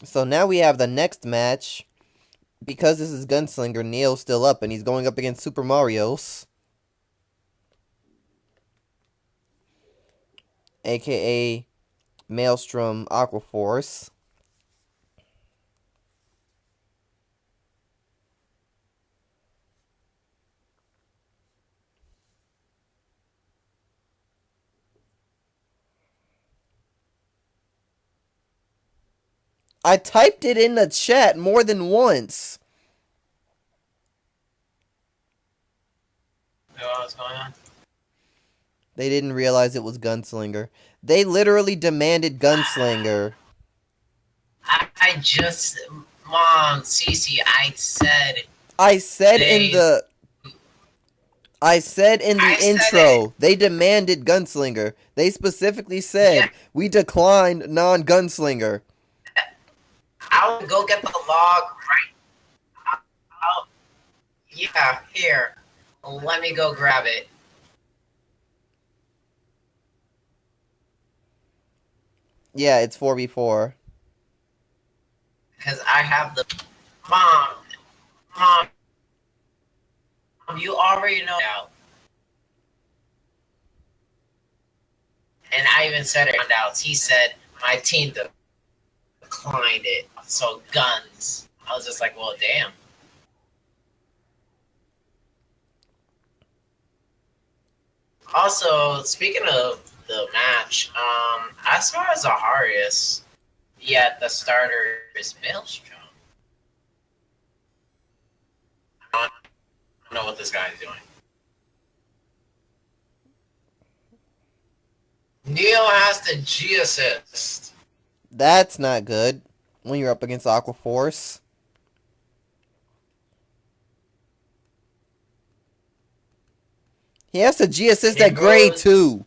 So now we have the next match. Because this is Gunslinger, Neo's still up, and he's going up against Super Mario's. AKA Maelstrom Aquaforce. I typed it in the chat more than once. What's going on? They didn't realize it was Gunslinger. They literally demanded Gunslinger. I just, Mom, Cece, I said in they, the I said it. intro, they demanded Gunslinger. They specifically Yeah, said, we declined non-Gunslinger. I'll go get the log right. I'll, yeah, here. Let me go grab it. Yeah, it's 4v4. Because I have the, Mom, Mom, you already know now. And I even said it out. He said my team declined it. So guns. I was just like, well, damn. Also, speaking of the match, as far as Zaharias, yeah, the starter is Maelstrom. I don't know what this guy's doing. Neo has the G assist. That's not good when you're up against Aquaforce. He has to G assist at grade 2.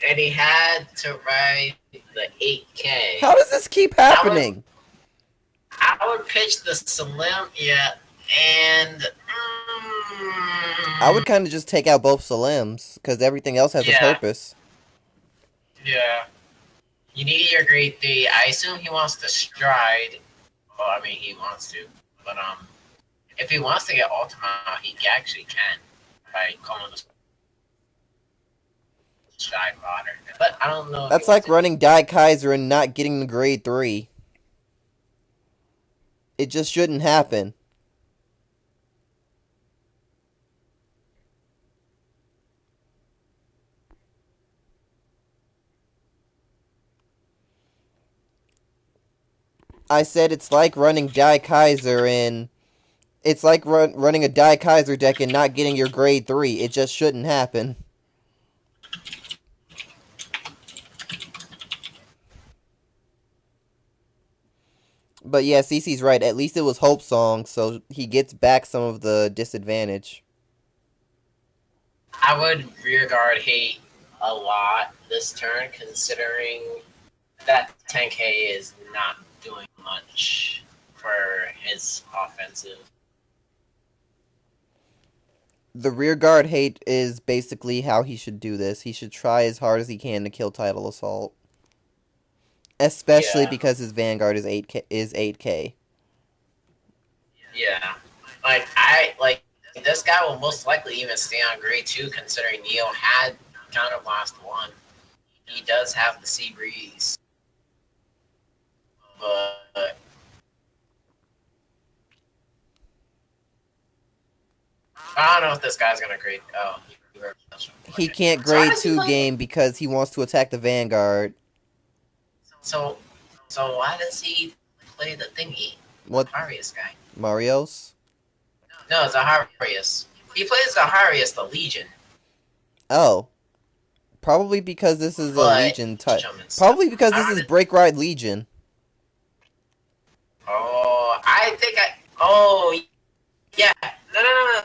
And he had to ride the 8K. How does this keep happening? I would pitch the Salim, yeah, and I would kind of just take out both Salims, because everything else has a purpose. Yeah. You need your grade 3. I assume he wants to stride. Well, I mean, he wants to. But, if he wants to get Ultima, he actually can. By calling the stride water. But I don't know. That's like running Die Kaiser and not getting the grade 3. It just shouldn't happen. I said it's like running Die Kaiser and... It's like running a Die Kaiser deck and not getting your grade 3. It just shouldn't happen. But yeah, Cece's right. At least it was Hope Song, so he gets back some of the disadvantage. I would rearguard hate a lot this turn, considering that 10K is not doing much for his offensive. The rearguard hate is basically how he should do this. He should try as hard as he can to kill Tidal Assault. Especially because his Vanguard is 8K. Yeah. This guy will most likely even stay on grade 2, considering Neo had counterblast 1. He does have the Sea Breeze. But I don't know if this guy's gonna grade. Oh, he can't grade 2 game because he wants to attack the Vanguard. So why does he play the thingy? What? Zaharias guy. Marios? No, Zaharias. He plays Zaharias, the Legion. Oh. Probably because this is a Legion type. Probably because this is Break Ride Legion. Oh, oh, yeah. No.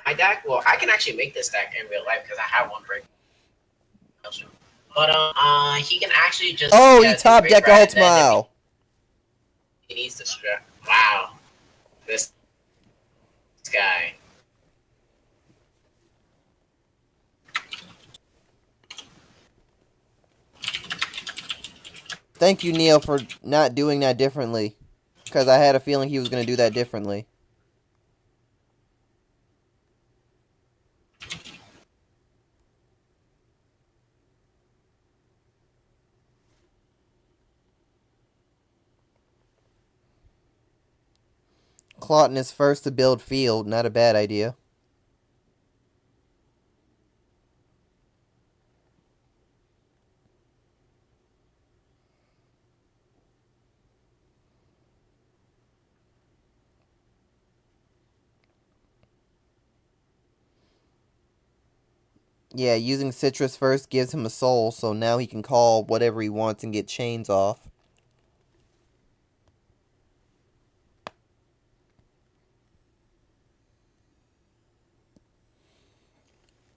My deck, well, I can actually make this deck in real life because I have one break. But, he can actually just... Oh, he top deck Ultima. He needs to strip. Wow. This guy. Thank you, Neo, for not doing that differently. Because I had a feeling he was going to do that differently. Clawton is first to build field. Not a bad idea. Yeah, using Citrus first gives him a soul, so now he can call whatever he wants and get chains off.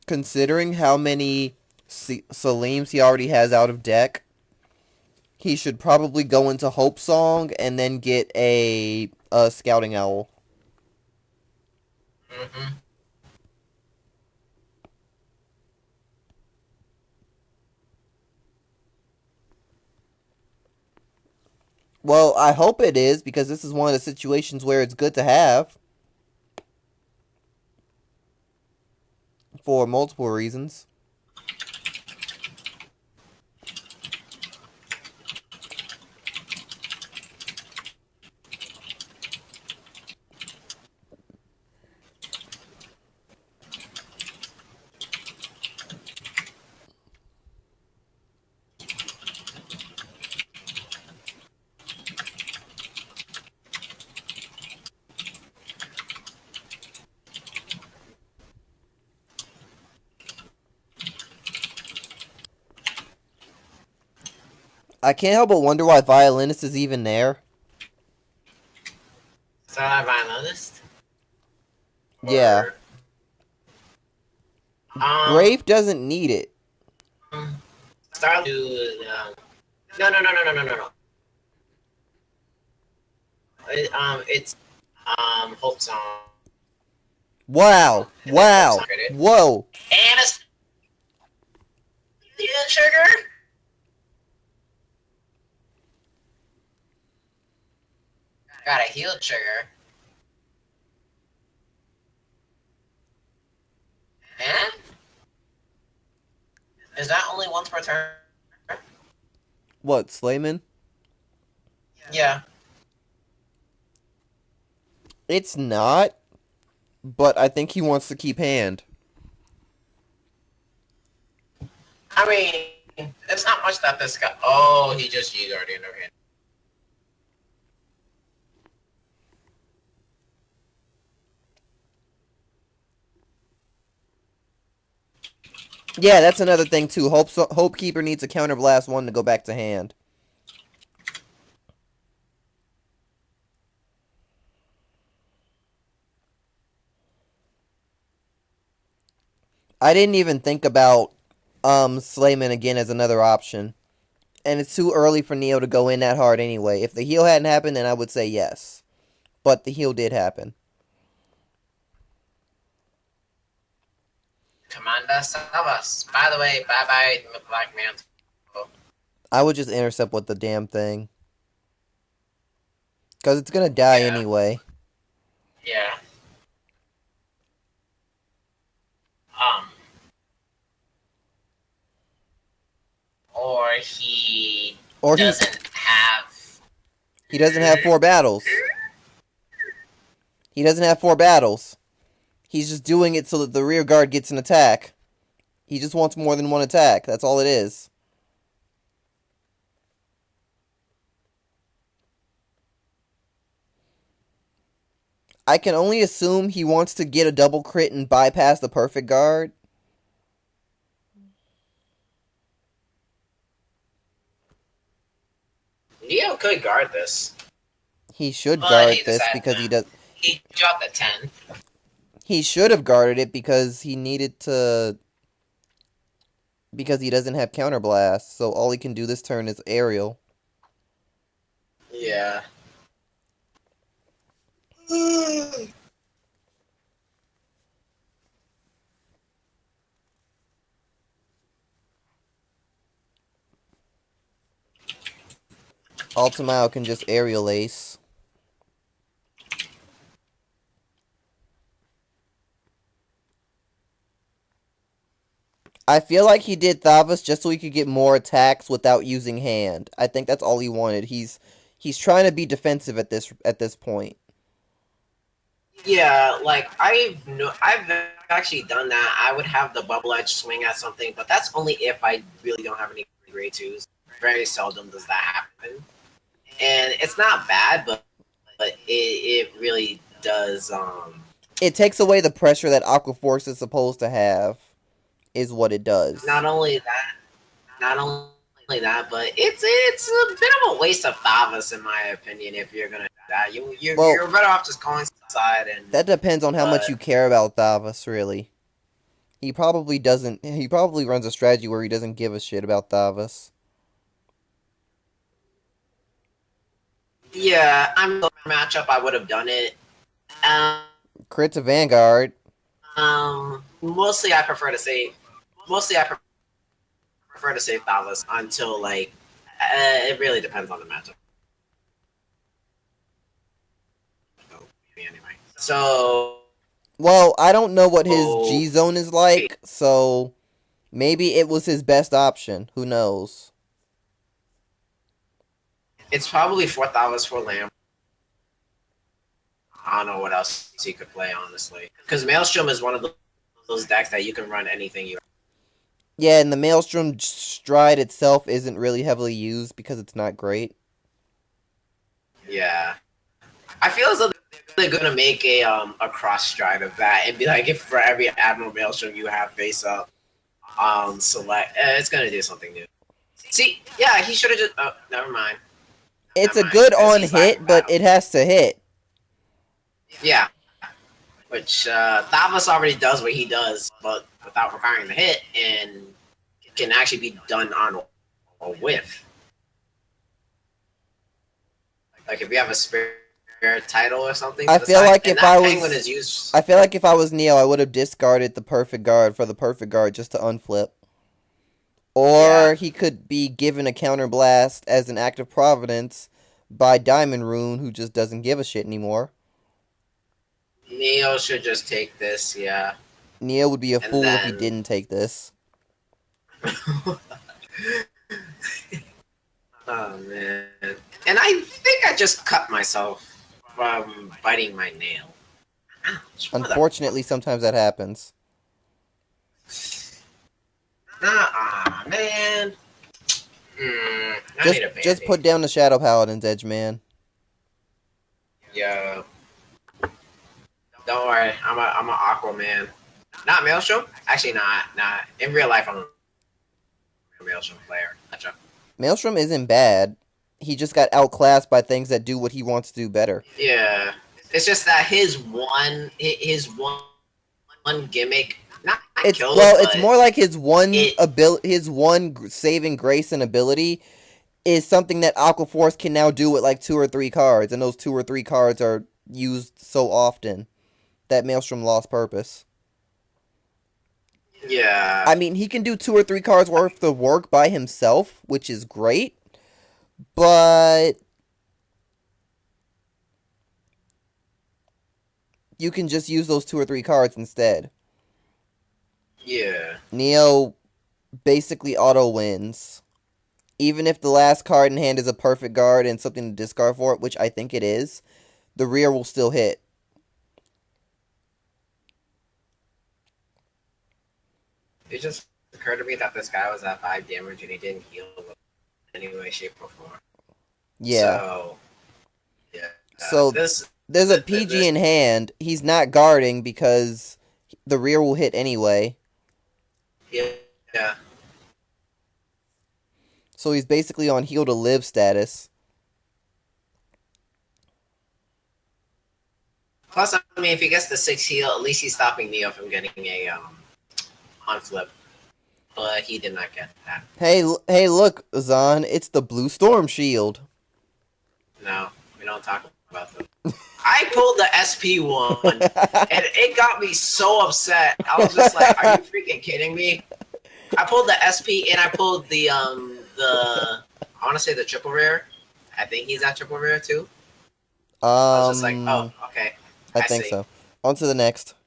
Considering how many Saleems he already has out of deck, he should probably go into Hope Song and then get a Scouting Owl. Mm-hmm. Well, I hope it is, because this is one of the situations where it's good to have. For multiple reasons. I can't help but wonder why Violinist is even there. Starlight Violinist? Yeah. Or, Brave doesn't need it. Starlight. No. It's Hope Song. Wow. Wow. Whoa. And a sugar. Got a healed sugar. And is that only once per turn? What, Slayman? Yeah. It's not, but I think he wants to keep hand. I mean, it's not much that this guy. Oh, he just used Guardian. Okay. Yeah, that's another thing too. Hope Keeper needs a counterblast 1 to go back to hand. I didn't even think about Slayman again as another option. And it's too early for Neo to go in that hard anyway. If the heal hadn't happened, then I would say yes. But the heal did happen. Commander Salvas. By the way, bye-bye, Black Mantle. I would just intercept with the damn thing. Because it's going to die anyway. Yeah. Or he doesn't have... He doesn't have 4 battles. He doesn't have 4 battles. He's just doing it so that the rear guard gets an attack. He just wants more than 1 attack. That's all it is. I can only assume he wants to get a double crit and bypass the perfect guard. Neo could guard this. He should guard this because no. he does. He dropped the 10. He should have guarded it because he needed to. Because he doesn't have counterblast, so all he can do this turn is aerial. Yeah. Ultimile can just aerial ace. I feel like he did Thavas just so he could get more attacks without using hand. I think that's all he wanted. He's trying to be defensive at this point. Yeah, like I've actually done that. I would have the bubble edge swing at something, but that's only if I really don't have any grade 2s. Very seldom does that happen. And it's not bad, but it really does It takes away the pressure that Aqua Force is supposed to have, is what it does. Not only that, but it's a bit of a waste of Thavas in my opinion if you're gonna die. You're better off just going inside and that depends on how much you care about Thavas, really. He probably doesn't. He probably runs a strategy where he doesn't give a shit about Thavas. Yeah, I'm the matchup. I would have done it. Crit to Vanguard. Mostly I prefer to save Thavas until like it really depends on the matchup. Anyway, so well, I don't know what his G zone is like, so maybe it was his best option. Who knows? It's probably 4 Thavas for Lamb. I don't know what else he could play, honestly. Because Maelstrom is one of those decks that you can run anything you. Yeah, and the Maelstrom stride itself isn't really heavily used because it's not great. Yeah. I feel as though they're going to make a cross stride of that and be like, if for every Admiral Maelstrom you have face up, select. It's going to do something new. See, yeah, he should have just. Oh, never mind. It's a good on hit, but it has to hit. Yeah. Which Thavas already does what he does, but without requiring the hit, and it can actually be done on a whiff. Like if you have a spare title or something. I feel like if I was Neo, I would have discarded the perfect guard for the perfect guard just to unflip. Or he could be given a counterblast as an act of providence by Diamond Rune, who just doesn't give a shit anymore. Neo should just take this, yeah. Neo would be a fool if he didn't take this. Oh, man. And I think I just cut myself from biting my nail. Ouch, unfortunately, sometimes that happens. Man. Just put down the Shadow Paladin's edge, man. Yeah. Don't worry, I'm a Aquaman. Not Maelstrom? Actually, not. In real life, I'm a Maelstrom player. Gotcha. Maelstrom isn't bad. He just got outclassed by things that do what he wants to do better. Yeah. It's just that his one gimmick. It's more like his one saving grace and ability is something that Aqua Force can now do with like 2 or 3 cards, and those 2 or 3 cards are used so often that Maelstrom lost purpose. Yeah. I mean, he can do 2 or 3 cards worth of work by himself, which is great, but you can just use those 2 or 3 cards instead. Yeah. Neo basically auto wins. Even if the last card in hand is a perfect guard and something to discard for it, which I think it is, the rear will still hit. It just occurred to me that this guy was at 5 damage and he didn't heal in any way, shape, or form. Yeah. So, yeah. So there's a PG in hand. He's not guarding because the rear will hit anyway. Yeah. So he's basically on heal to live status. Plus, I mean, if he gets the 6 heal, at least he's stopping Neo from getting a on flip. But he did not get that. Hey, look, Zahn, it's the Blue Storm Shield. No, we don't talk about them. I pulled the SP one, and it got me so upset. I was just like, "Are you freaking kidding me?" I pulled the SP, and I pulled the I want to say the triple rare, I think he's at triple rare too. I was just like, oh, okay. I think see. so. On to the next.